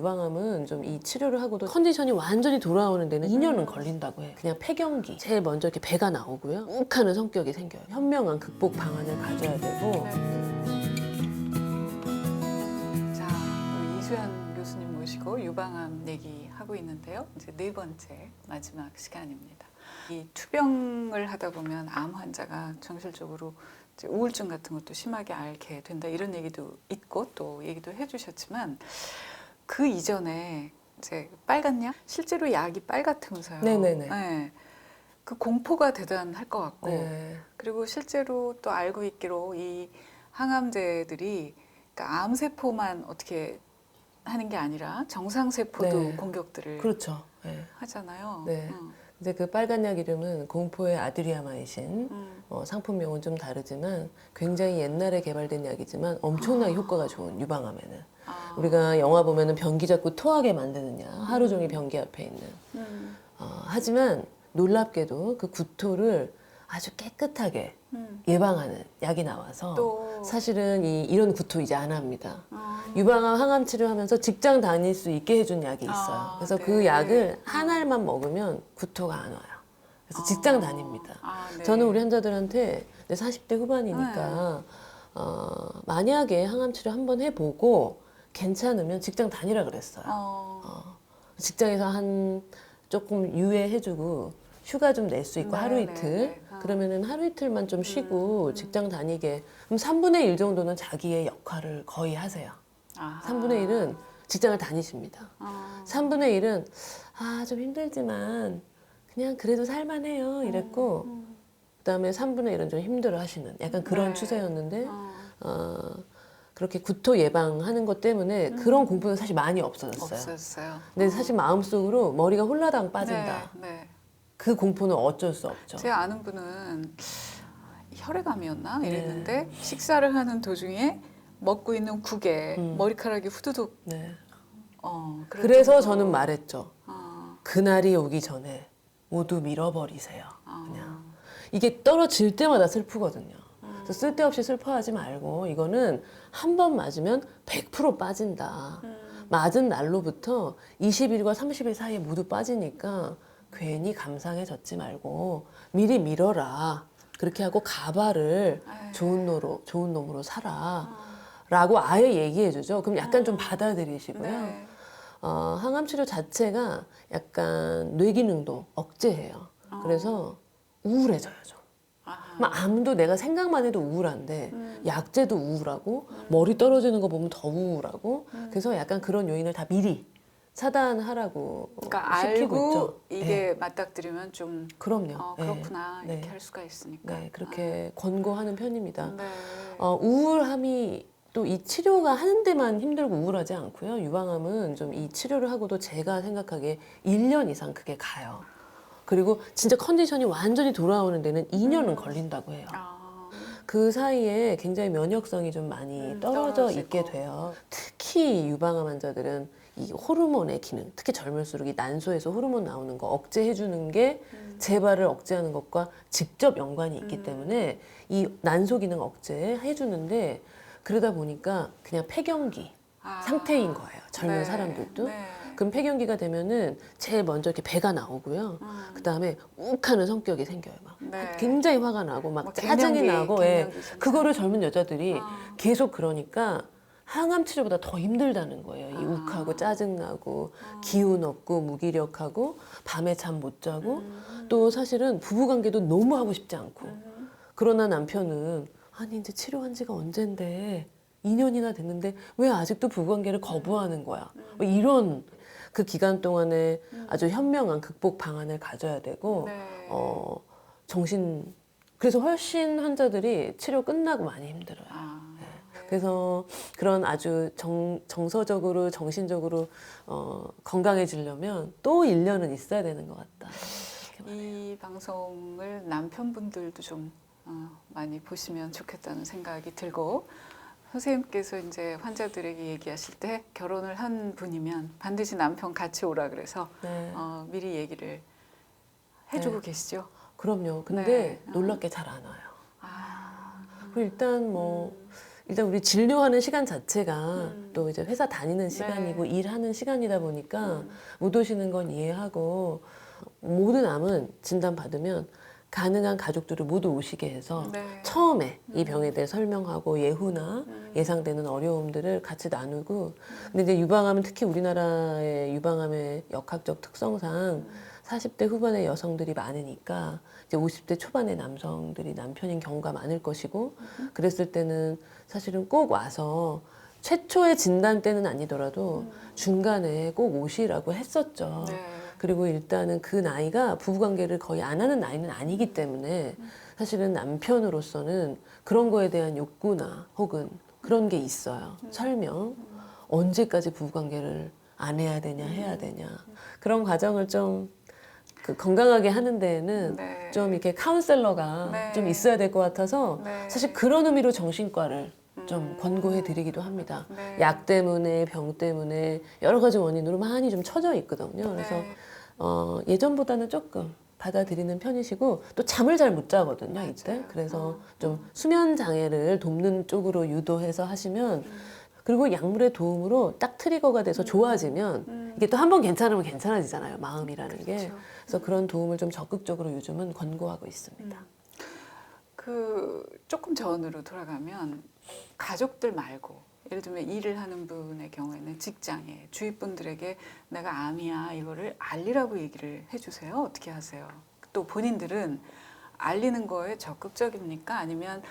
유방암은 좀 이 치료를 하고도 컨디션이 완전히 돌아오는 데는 2년은 걸린다고 해요. 그냥 폐경기. 제일 먼저 이렇게 배가 나오고요. 욱하는 성격이 생겨요. 현명한 극복 방안을 가져야 되고. 자, 우리 이수연 교수님 모시고 유방암 얘기하고 있는데요. 이제 네 번째 마지막 시간입니다. 이 투병을 하다 보면 암 환자가 정실적으로 이제 우울증 같은 것도 심하게 앓게 된다 이런 얘기도 있고 또 얘기도 해주셨지만 그 이전에 이제 빨간 약 실제로 약이 빨갛다면서요. 네네네. 네. 그 공포가 대단할 것 같고 네. 그리고 실제로 또 알고 있기로 이 항암제들이 그러니까 암세포만 어떻게 하는 게 아니라 정상세포도 네. 공격들을 그렇죠. 네. 하잖아요. 네. 이제 그 빨간 약 이름은 공포의 아드리아마이신. 음. 상품명은 좀 다르지만 굉장히 옛날에 개발된 약이지만 엄청나게 효과가 좋은 유방암에는. 우리가 영화 보면은 변기 잡고 토하게 만드는 약, 하루 종일 변기 앞에 있는. 하지만 놀랍게도 그 구토를 아주 깨끗하게 예방하는 약이 나와서 또 사실은 이런 구토 이제 안 합니다. 유방암 항암 치료하면서 직장 다닐 수 있게 해준 약이 있어요. 그래서 네. 그 약을 한 알만 먹으면 구토가 안 와요. 그래서 직장 다닙니다. 네. 저는 우리 환자들한테 40대 후반이니까 만약에 항암 치료 한번 해보고 괜찮으면 직장 다니라 그랬어요. 직장에서 조금 유예해주고 휴가 좀 낼 수 있고 네, 하루 네, 이틀 네. 그러면은 하루 이틀만 좀 쉬고 직장 다니게 그럼 3분의 1 정도는 자기의 역할을 거의 하세요. 3분의 1은 직장을 다니십니다. 3분의 1은 좀 힘들지만 그냥 그래도 살만해요 이랬고 그다음에 3분의 1은 좀 힘들어 하시는 약간 그런 네. 추세였는데 그렇게 구토 예방하는 것 때문에 그런 공포는 사실 많이 없어졌어요. 없었어요. 근데 사실 마음속으로 머리가 홀라당 빠진다. 네. 그 공포는 어쩔 수 없죠. 제 아는 분은 혈액암이었나 네. 이랬는데 식사를 하는 도중에 먹고 있는 국에 머리카락이 후두둑. 네. 그럴 그래서 정도로. 저는 말했죠. 그날이 오기 전에 모두 밀어버리세요. 그냥 이게 떨어질 때마다 슬프거든요. 그래서 쓸데없이 슬퍼하지 말고 이거는 한 번 맞으면 100% 빠진다. 맞은 날로부터 20일과 30일 사이에 모두 빠지니까 괜히 감상해졌지 말고 미리 밀어라. 그렇게 하고 가발을 좋은 놈으로 사라. 라고 아예 얘기해주죠. 그럼 약간 좀 받아들이시고요. 네. 항암 치료 자체가 약간 뇌기능도 억제해요. 그래서 우울해져요, 좀. 암도 내가 생각만 해도 우울한데 약제도 우울하고 머리 떨어지는 거 보면 더 우울하고 그래서 약간 그런 요인을 다 미리 차단하라고 그러니까 시키고 알고 있죠. 이게 네. 맞닥뜨리면 좀 그럼요. 그렇구나 네. 이렇게 할 수가 있으니까. 네, 그렇게 권고하는 편입니다. 네. 우울함이 또 이 치료가 하는 데만 힘들고 우울하지 않고요. 유방암은 좀 이 치료를 하고도 제가 생각하기에 1년 이상 그게 가요. 그리고 진짜 컨디션이 완전히 돌아오는 데는 2년은 걸린다고 해요. 그 사이에 굉장히 면역성이 좀 많이 떨어져 떨어지고. 있게 돼요. 특히 유방암 환자들은 이 호르몬의 기능, 특히 젊을수록 이 난소에서 호르몬 나오는 거 억제해주는 게 재발을 억제하는 것과 직접 연관이 있기 때문에 이 난소 기능 억제해주는데 그러다 보니까 그냥 폐경기 상태인 거예요. 젊은 네. 사람들도. 네. 그럼 폐경기가 되면은 제일 먼저 이렇게 배가 나오고요. 그 다음에 욱하는 성격이 생겨요. 막 네. 굉장히 화가 나고 막 뭐 짜증이 갱년기, 나고 갱년기 증상. 그거를 젊은 여자들이 계속 그러니까 항암 치료보다 더 힘들다는 거예요. 이 욱하고 짜증나고 기운 없고 무기력하고 밤에 잠 못 자고 또 사실은 부부관계도 너무 하고 싶지 않고 그러나 남편은 아니 이제 치료한 지가 언젠데 2년이나 됐는데 왜 아직도 부부관계를 거부하는 거야. 뭐 이런 그 기간 동안에 아주 현명한 극복 방안을 가져야 되고 네. 그래서 훨씬 환자들이 치료 끝나고 많이 힘들어요. 그래서 그런 아주 정서적으로 정신적으로 건강해지려면 또 1년은 있어야 되는 것 같다. 이 방송을 남편분들도 좀 많이 보시면 좋겠다는 생각이 들고 선생님께서 이제 환자들에게 얘기하실 때 결혼을 한 분이면 반드시 남편 같이 오라 그래서 네. 미리 얘기를 해주고 네. 계시죠? 그럼요. 근데 네. 놀랍게 잘 안 와요. 그리고 일단 뭐 일단 우리 진료하는 시간 자체가 또 이제 회사 다니는 시간이고 네. 일하는 시간이다 보니까 못 오시는 건 이해하고 모든 암은 진단 받으면 가능한 가족들을 모두 오시게 해서 네. 처음에 이 병에 대해 설명하고 예후나 예상되는 어려움들을 같이 나누고 근데 이제 유방암은 특히 우리나라의 유방암의 역학적 특성상 40대 후반의 여성들이 많으니까 이제 50대 초반의 남성들이 남편인 경우가 많을 것이고 그랬을 때는 사실은 꼭 와서 최초의 진단 때는 아니더라도 중간에 꼭 오시라고 했었죠. 네. 그리고 일단은 그 나이가 부부관계를 거의 안 하는 나이는 아니기 때문에 사실은 남편으로서는 그런 거에 대한 욕구나 혹은 그런 게 있어요. 설명. 언제까지 부부관계를 안 해야 되냐, 해야 되냐. 그런 과정을 좀 그 건강하게 하는 데에는 네. 좀 이렇게 카운셀러가 네. 좀 있어야 될 것 같아서 네. 사실 그런 의미로 정신과를 좀 권고해 드리기도 합니다. 네. 약 때문에 병 때문에 여러 가지 원인으로 많이 좀 처져 있거든요. 그래서 네. 예전보다는 조금 받아들이는 편이시고 또 잠을 잘 못 자거든요 이때. 맞아요. 그래서 좀 수면 장애를 돕는 쪽으로 유도해서 하시면 그리고 약물의 도움으로 딱 트리거가 돼서 좋아지면 이게 또 한 번 괜찮으면 괜찮아지잖아요 마음이라는 게. 그렇죠. 그래서 그런 도움을 좀 적극적으로 요즘은 권고하고 있습니다. 그 조금 전으로 돌아가면 가족들 말고 예를 들면 일을 하는 분의 경우에는 직장에 주위 분들에게 내가 암이야 이거를 알리라고 얘기를 해주세요. 어떻게 하세요? 또 본인들은 알리는 거에 적극적입니까? 아니면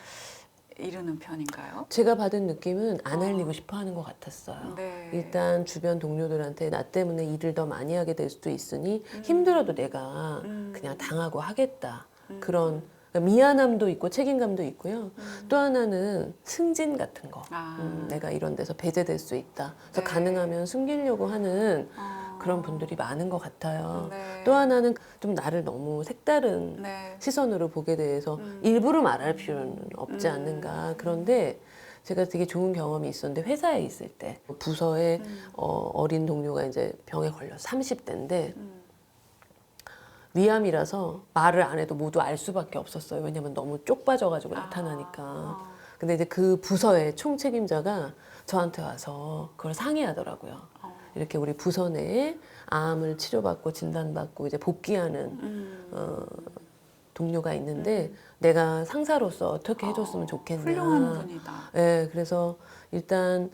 이러는 편인가요? 제가 받은 느낌은 안 알리고 싶어 하는 것 같았어요. 네. 일단 주변 동료들한테 나 때문에 일을 더 많이 하게 될 수도 있으니 힘들어도 내가 그냥 당하고 하겠다. 그런 그러니까 미안함도 있고 책임감도 있고요. 또 하나는 승진 같은 거. 아. 내가 이런 데서 배제될 수 있다. 그래서 네. 가능하면 숨기려고 하는 그런 분들이 많은 것 같아요. 네. 또 하나는 좀 나를 너무 색다른 네. 시선으로 보게 돼서 일부러 말할 필요는 없지 않는가. 그런데 제가 되게 좋은 경험이 있었는데 회사에 있을 때 부서에 어린 동료가 이제 병에 걸려 30대인데 위암이라서 말을 안 해도 모두 알 수밖에 없었어요. 왜냐면 너무 쪽 빠져가지고 나타나니까. 근데 이제 그 부서의 총책임자가 저한테 와서 그걸 상의하더라고요. 이렇게 우리 부서 내에 암을 치료받고 진단받고 이제 복귀하는 동료가 있는데 내가 상사로서 어떻게 해줬으면 좋겠냐. 훌륭한 분이다. 네, 그래서 일단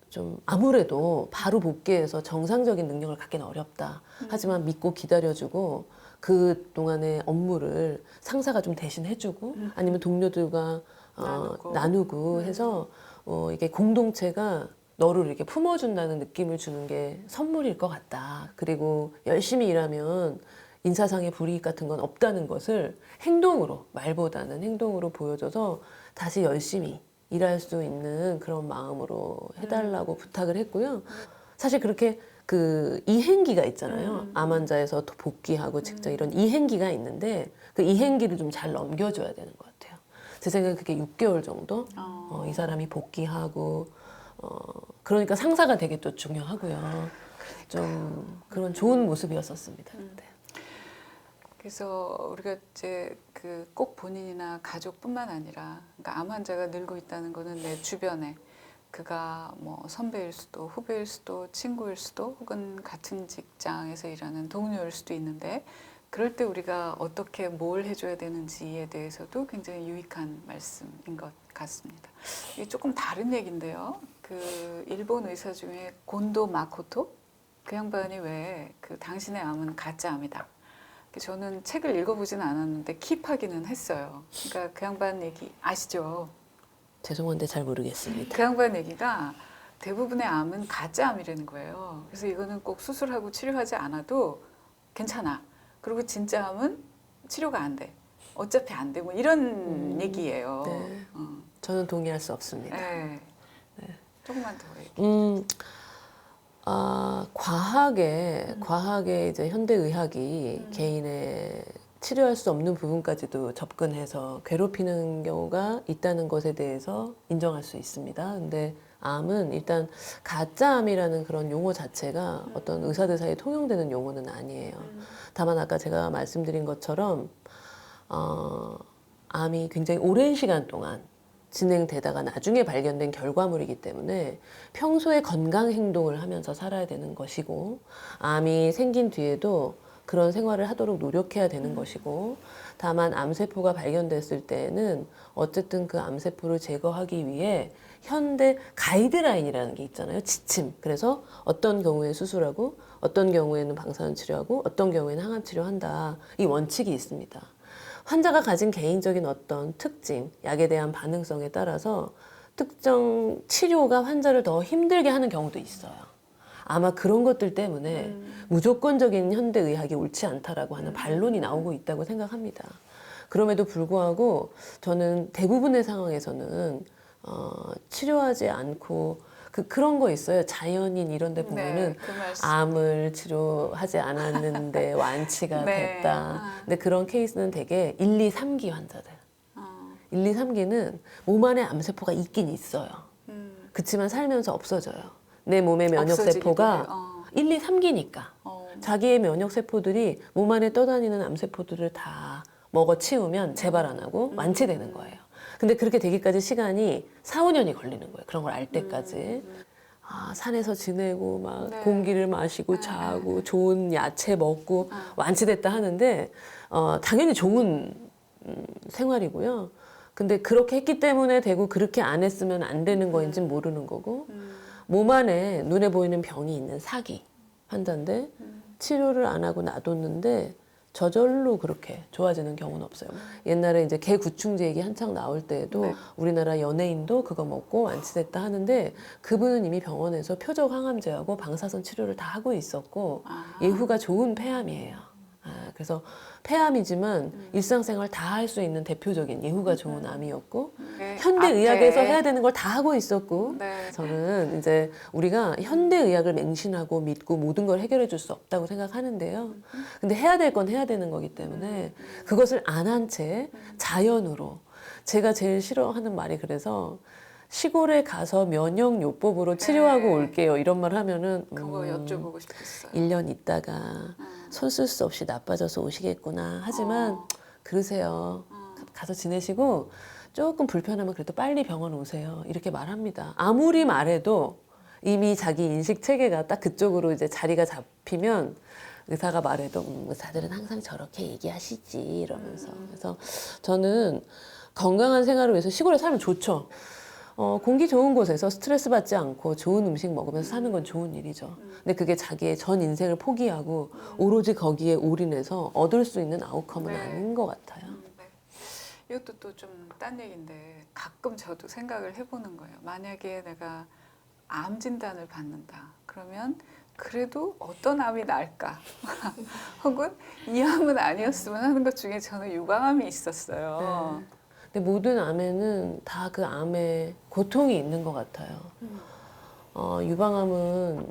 좀 아무래도 바로 복귀해서 정상적인 능력을 갖기는 어렵다. 하지만 믿고 기다려주고 그 동안의 업무를 상사가 좀 대신 해주고 아니면 동료들과 나누고 해서 이게 공동체가 너를 이렇게 품어준다는 느낌을 주는 게 선물일 것 같다. 그리고 열심히 일하면 인사상의 불이익 같은 건 없다는 것을 행동으로, 말보다는 행동으로 보여줘서 다시 열심히 일할 수 있는 그런 마음으로 해달라고 부탁을 했고요. 사실 그렇게 그 이행기가 있잖아요. 암 환자에서 또 복귀하고 직접 이런 이행기가 있는데 그 이행기를 좀 잘 넘겨줘야 되는 것 같아요. 제 생각에 그게 6개월 정도 이 사람이 복귀하고 그러니까 상사가 되게 또 중요하고요. 좀 그런 좋은 모습이었었습니다. 그때. 그래서 우리가 이제 그 꼭 본인이나 가족뿐만 아니라 그러니까 암 환자가 늘고 있다는 거는 내 주변에 그가 뭐 선배일 수도 후배일 수도 친구일 수도 혹은 같은 직장에서 일하는 동료일 수도 있는데 그럴 때 우리가 어떻게 뭘 해줘야 되는지에 대해서도 굉장히 유익한 말씀인 것 같습니다. 이게 조금 다른 얘기인데요. 그 일본 의사 중에 곤도 마코토 그 양반이 왜 그 당신의 암은 가짜 암이다. 저는 책을 읽어보지는 않았는데 킵하기는 했어요. 그러니까 그 양반 얘기 아시죠? 죄송한데 잘 모르겠습니다. 그 양반 얘기가 대부분의 암은 가짜 암이라는 거예요. 그래서 이거는 꼭 수술하고 치료하지 않아도 괜찮아. 그리고 진짜 암은 치료가 안 돼. 어차피 안 돼. 뭐 이런 얘기예요. 네. 저는 동의할 수 없습니다. 네. 조금만 더 얘기해. 과학에 이제 현대의학이 개인의 치료할 수 없는 부분까지도 접근해서 괴롭히는 경우가 있다는 것에 대해서 인정할 수 있습니다. 근데 암은 일단 가짜암이라는 그런 용어 자체가 어떤 의사들 사이에 통용되는 용어는 아니에요. 다만 아까 제가 말씀드린 것처럼 암이 굉장히 오랜 시간 동안 진행되다가 나중에 발견된 결과물이기 때문에 평소에 건강 행동을 하면서 살아야 되는 것이고, 암이 생긴 뒤에도 그런 생활을 하도록 노력해야 되는 것이고, 다만 암세포가 발견됐을 때에는 어쨌든 그 암세포를 제거하기 위해 현대 가이드라인이라는 게 있잖아요. 지침. 그래서 어떤 경우에 수술하고 어떤 경우에는 방사선 치료하고 어떤 경우에는 항암 치료한다. 이 원칙이 있습니다. 환자가 가진 개인적인 어떤 특징, 약에 대한 반응성에 따라서 특정 치료가 환자를 더 힘들게 하는 경우도 있어요. 아마 그런 것들 때문에 무조건적인 현대의학이 옳지 않다라고 하는 반론이 나오고 있다고 생각합니다. 그럼에도 불구하고 저는 대부분의 상황에서는 치료하지 않고 그런 거 있어요. 자연인 이런 데 보면은 그 말씀. 암을 치료하지 않았는데 완치가 네. 됐다. 근데 그런 케이스는 되게 1, 2, 3기 환자들. 1, 2, 3기는 몸 안에 암세포가 있긴 있어요. 그치만 살면서 없어져요. 내 몸의 면역세포가 없어지기도 해요. 1, 2, 3기니까. 자기의 면역세포들이 몸 안에 떠다니는 암세포들을 다 먹어치우면 재발 안 하고 완치되는 거예요. 근데 그렇게 되기까지 시간이 4, 5년이 걸리는 거예요. 그런 걸 알 때까지. 산에서 지내고 막 네. 공기를 마시고 자고 좋은 야채 먹고 완치됐다 하는데 당연히 좋은 생활이고요. 근데 그렇게 했기 때문에 되고 그렇게 안 했으면 안 되는 거인지는 모르는 거고 몸 안에 눈에 보이는 병이 있는 사기 환자인데 치료를 안 하고 놔뒀는데 저절로 그렇게 좋아지는 경우는 없어요. 옛날에 이제 개구충제 얘기 한창 나올 때에도 네. 우리나라 연예인도 그거 먹고 완치됐다 하는데 그분은 이미 병원에서 표적 항암제하고 방사선 치료를 다 하고 있었고 예후가 좋은 폐암이에요. 그래서 폐암이지만 일상생활 다 할 수 있는 대표적인 예후가 좋은 암이었고 네. 현대의학에서 앞에. 해야 되는 걸 다 하고 있었고 네. 저는 이제 우리가 현대의학을 맹신하고 믿고 모든 걸 해결해 줄 수 없다고 생각하는데요. 근데 해야 될 건 해야 되는 거기 때문에 그것을 안 한 채 자연으로 제가 제일 싫어하는 말이 그래서 시골에 가서 면역요법으로 치료하고 올게요. 이런 말 하면은 그거 여쭤보고 싶었어요. 1년 있다가 손 쓸 수 없이 나빠져서 오시겠구나. 하지만 그러세요. 가서 지내시고 조금 불편하면 그래도 빨리 병원 오세요. 이렇게 말합니다. 아무리 말해도 이미 자기 인식 체계가 딱 그쪽으로 이제 자리가 잡히면 의사가 말해도 의사들은 항상 저렇게 얘기하시지 이러면서. 그래서 저는 건강한 생활을 위해서 시골에 살면 좋죠. 공기 좋은 곳에서 스트레스 받지 않고 좋은 음식 먹으면서 사는 건 좋은 일이죠. 근데 그게 자기의 전 인생을 포기하고 오로지 거기에 올인해서 얻을 수 있는 아웃컴은 네. 아닌 것 같아요. 네. 이것도 또 좀 딴 얘기인데 가끔 저도 생각을 해보는 거예요. 만약에 내가 암 진단을 받는다. 그러면 그래도 어떤 암이 나을까? 혹은 이 암은 아니었으면 하는 것 중에 저는 유방암이 있었어요. 네. 근데 모든 암에는 다 그 암에 고통이 있는 것 같아요. 유방암은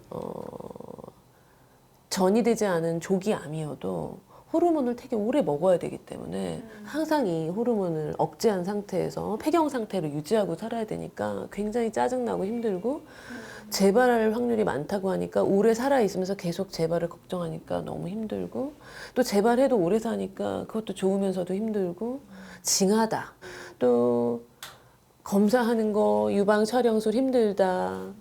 전이되지 않은 조기 암이어도 호르몬을 되게 오래 먹어야 되기 때문에 항상 이 호르몬을 억제한 상태에서 폐경 상태를 유지하고 살아야 되니까 굉장히 짜증나고 힘들고 재발할 확률이 많다고 하니까 오래 살아있으면서 계속 재발을 걱정하니까 너무 힘들고 또 재발해도 오래 사니까 그것도 좋으면서도 힘들고 징하다. 또 검사하는 거 유방 촬영술 힘들다.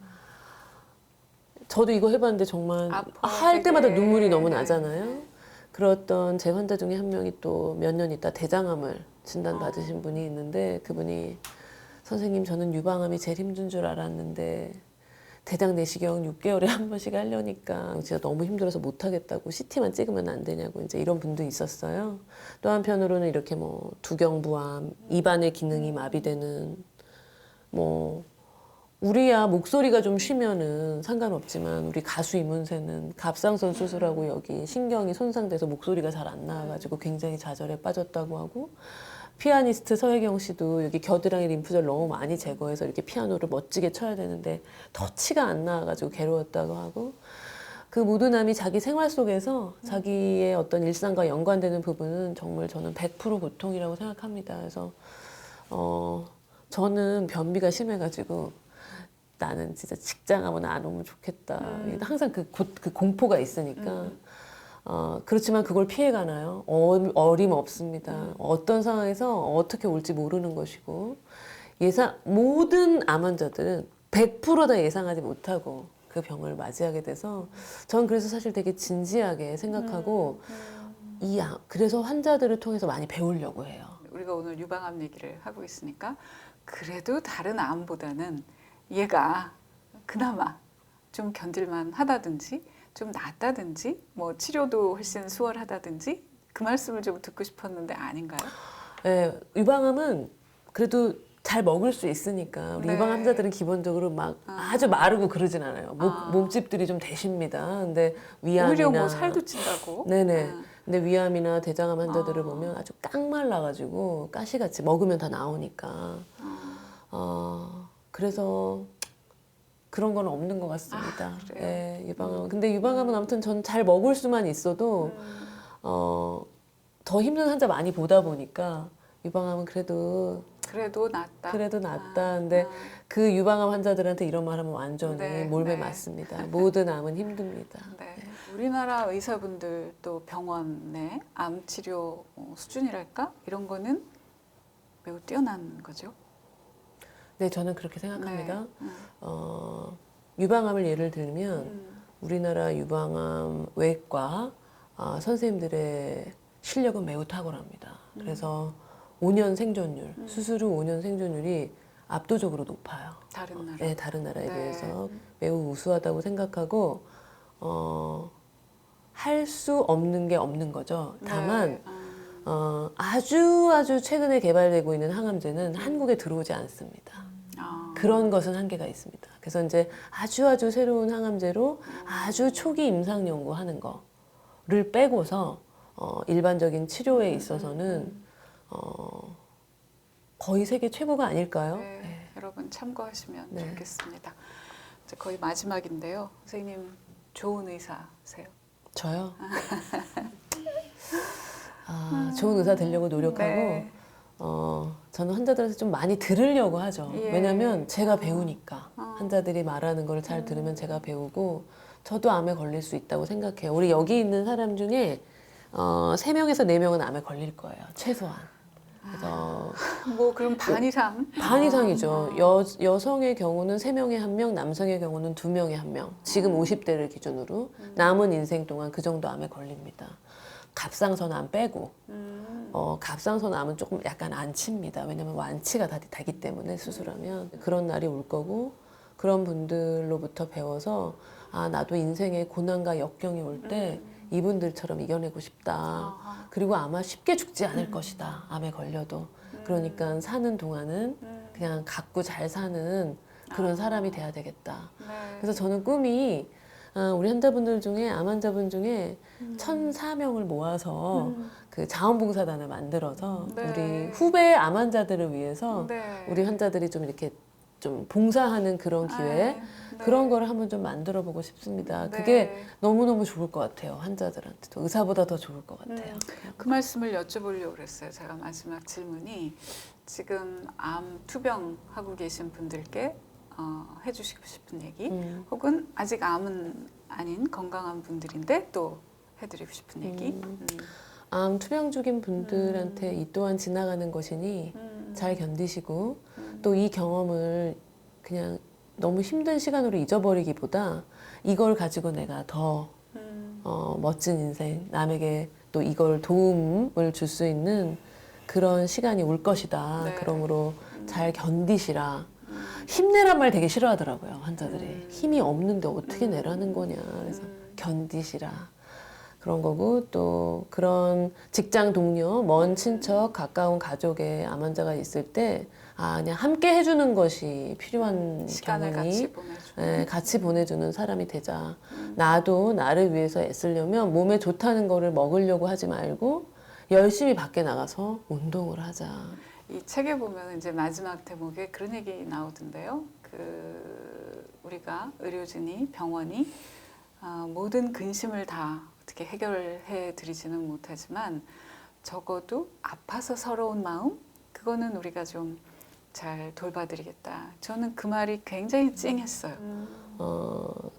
저도 이거 해봤는데 정말 아파, 할 때마다 되게. 눈물이 너무 나잖아요. 그랬던 제 환자 중에 한 명이 또 몇 년 있다 대장암을 진단받으신 분이 있는데 그분이 선생님 저는 유방암이 제일 힘든 줄 알았는데 대장 내시경 6개월에 한 번씩 하려니까 진짜 너무 힘들어서 못하겠다고 CT만 찍으면 안 되냐고 이제 이런 분도 있었어요. 또 한편으로는 이렇게 뭐 두경부암, 입안의 기능이 마비되는 뭐 우리야 목소리가 좀 쉬면은 상관없지만 우리 가수 이문세는 갑상선 수술하고 여기 신경이 손상돼서 목소리가 잘 안 나와가지고 굉장히 좌절에 빠졌다고 하고 피아니스트 서혜경 씨도 여기 겨드랑이 림프절 너무 많이 제거해서 이렇게 피아노를 멋지게 쳐야 되는데 터치가 안 나와가지고 괴로웠다고 하고 그 모든 암이 자기 생활 속에서 자기의 어떤 일상과 연관되는 부분은 정말 저는 100% 고통이라고 생각합니다. 그래서 저는 변비가 심해가지고 나는 진짜 직장하면 안 오면 좋겠다. 항상 그 공포가 있으니까. 그렇지만 그걸 피해가나요? 어림없습니다. 어떤 상황에서 어떻게 올지 모르는 것이고 모든 암 환자들은 100%다 예상하지 못하고 그 병을 맞이하게 돼서 전 그래서 사실 되게 진지하게 생각하고 그래서 환자들을 통해서 많이 배우려고 해요. 우리가 오늘 유방암 얘기를 하고 있으니까 그래도 다른 암보다는 얘가 그나마 좀 견딜만 하다든지 좀 낫다든지 뭐 치료도 훨씬 수월하다든지 그 말씀을 좀 듣고 싶었는데 아닌가요? 네, 유방암은 그래도 잘 먹을 수 있으니까 우리 네. 유방 환자들은 기본적으로 막 아주 마르고 그러진 않아요. 몸집들이 좀 되십니다. 근데 위암이나 오히려 뭐 살도 찐다고. 네네. 근데 위암이나 대장암 환자들을 보면 아주 깡 말라가지고 가시같이 먹으면 다 나오니까. 그래서 그런 건 없는 것 같습니다. 그래요? 네, 유방암. 근데 유방암은 아무튼 전 잘 먹을 수만 있어도 더 힘든 환자 많이 보다 보니까 유방암은 그래도 낫다. 근데 그 유방암 환자들한테 이런 말 하면 완전히 네, 몰매 네. 맞습니다. 모든 암은 힘듭니다. 네. 우리나라 의사분들 또 병원의 암 치료 수준이랄까 이런 거는 매우 뛰어난 거죠. 네, 저는 그렇게 생각합니다. 네. 유방암을 예를 들면 우리나라 유방암 외과 선생님들의 실력은 매우 탁월합니다. 그래서 5년 생존율, 수술 후 5년 생존율이 압도적으로 높아요. 다른 나라. 네, 다른 나라에 네. 비해서 매우 우수하다고 생각하고 할 수 없는 게 없는 거죠. 다만 네. 아주 최근에 개발되고 있는 항암제는 한국에 들어오지 않습니다. 그런 것은 한계가 있습니다. 그래서 이제 아주 새로운 항암제로 아주 초기 임상 연구하는 거를 빼고서 일반적인 치료에 있어서는 거의 세계 최고가 아닐까요? 네. 네. 여러분 참고하시면 네. 좋겠습니다. 이제 거의 마지막인데요. 선생님 좋은 의사세요? 저요? 좋은 의사 되려고 노력하고 네. 저는 환자들한테 좀 많이 들으려고 하죠. 예. 왜냐하면 제가 배우니까 환자들이 말하는 걸 잘 들으면 제가 배우고 저도 암에 걸릴 수 있다고 생각해요. 우리 여기 있는 사람 중에 3명에서 4명은 암에 걸릴 거예요. 최소한. 그래서 뭐 그럼 반 이상? 반 이상이죠. 여성의 경우는 3명에 1명, 남성의 경우는 2명에 1명. 지금 50대를 기준으로 남은 인생 동안 그 정도 암에 걸립니다. 갑상선암 빼고 갑상선암은 조금 약간 안 칩니다. 왜냐면 완치가 다 되기 때문에 수술하면 그런 날이 올 거고 그런 분들로부터 배워서 나도 인생에 고난과 역경이 올 때 이분들처럼 이겨내고 싶다. 그리고 아마 쉽게 죽지 않을 것이다. 암에 걸려도. 그러니까 사는 동안은 그냥 갖고 잘 사는 그런 사람이 돼야 되겠다. 네. 그래서 저는 꿈이 우리 환자분들 중에 암 환자분 중에 1,004명을 모아서 그 자원봉사단을 만들어서 네. 우리 후배 암 환자들을 위해서 네. 우리 환자들이 좀 이렇게 좀 봉사하는 그런 기회 네. 그런 거를 한번 좀 만들어 보고 싶습니다. 네. 그게 너무너무 좋을 것 같아요. 환자들한테도 의사보다 더 좋을 것 같아요. 그 말씀을 여쭤보려고 그랬어요. 제가 마지막 질문이 지금 암 투병 하고 계신 분들께 해주시고 싶은 얘기 혹은 아직 암은 아닌 건강한 분들인데 또 해드리고 싶은 얘기. 암 투병 중인 분들한테 이 또한 지나가는 것이니 잘 견디시고 또 이 경험을 그냥 너무 힘든 시간으로 잊어버리기보다 이걸 가지고 내가 더 멋진 인생, 남에게 또 이걸 도움을 줄 수 있는 그런 시간이 올 것이다. 네. 그러므로 잘 견디시라. 힘내란 말 되게 싫어하더라고요, 환자들이. 힘이 없는데 어떻게 내라는 거냐. 그래서 견디시라. 그런 거고 또 그런 직장 동료, 먼 친척, 가까운 가족의 암 환자가 있을 때 그냥 함께 해주는 것이 필요한 시간을 경우니 같이 보내주고. 네, 같이 보내주는 사람이 되자. 나도 나를 위해서 애쓰려면 몸에 좋다는 거를 먹으려고 하지 말고 열심히 밖에 나가서 운동을 하자. 이 책에 보면 이제 마지막 대목에 그런 얘기 나오던데요. 우리가 의료진이 병원이 모든 근심을 다 어떻게 해결해 드리지는 못하지만 적어도 아파서 서러운 마음 그거는 우리가 좀 잘 돌봐드리겠다. 저는 그 말이 굉장히 찡했어요.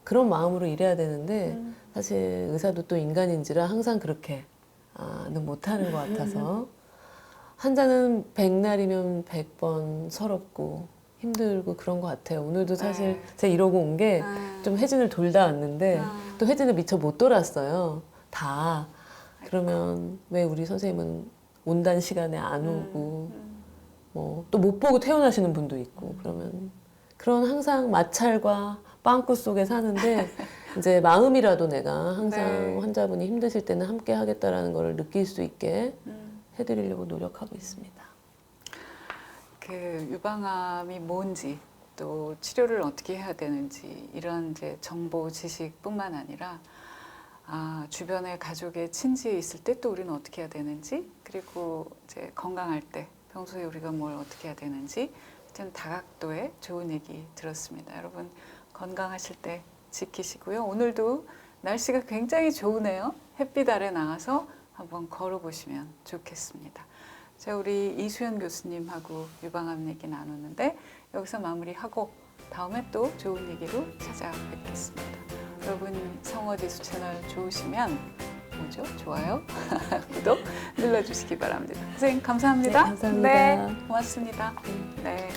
그런 마음으로 일해야 되는데 사실 의사도 또 인간인지라 항상 그렇게는 못하는 것 같아서 환자는 100날이면 100번 서럽고 힘들고 그런 것 같아요. 오늘도 사실 네. 제가 이러고 온 게 좀 회진을 돌다 왔는데 또 회진을 미처 못 돌았어요. 다. 그러면 왜 우리 선생님은 온다는 시간에 안 오고 뭐 또 못 보고 퇴원하시는 분도 있고 그러면 그런 항상 마찰과 빵꾸 속에 사는데 이제 마음이라도 내가 항상 네. 환자분이 힘드실 때는 함께 하겠다라는 걸 느낄 수 있게 해드리려고 노력하고 있습니다. 그 유방암이 뭔지 또 치료를 어떻게 해야 되는지 이런 이제 정보 지식뿐만 아니라 주변에 가족의 친지 있을 때 또 우리는 어떻게 해야 되는지 그리고 이제 건강할 때 평소에 우리가 뭘 어떻게 해야 되는지 하여튼 다각도의 좋은 얘기 들었습니다. 여러분 건강하실 때 지키시고요. 오늘도 날씨가 굉장히 좋으네요. 햇빛 아래 나가서 한번 걸어보시면 좋겠습니다. 자, 우리 이수연 교수님하고 유방암 얘기 나누는데 여기서 마무리하고 다음에 또 좋은 얘기로 찾아뵙겠습니다. 여러분 성어지수 채널 좋으시면 뭐죠? 좋아요, 구독 눌러주시기 바랍니다. 선생님 감사합니다. 네, 감사합니다. 네, 고맙습니다. 네.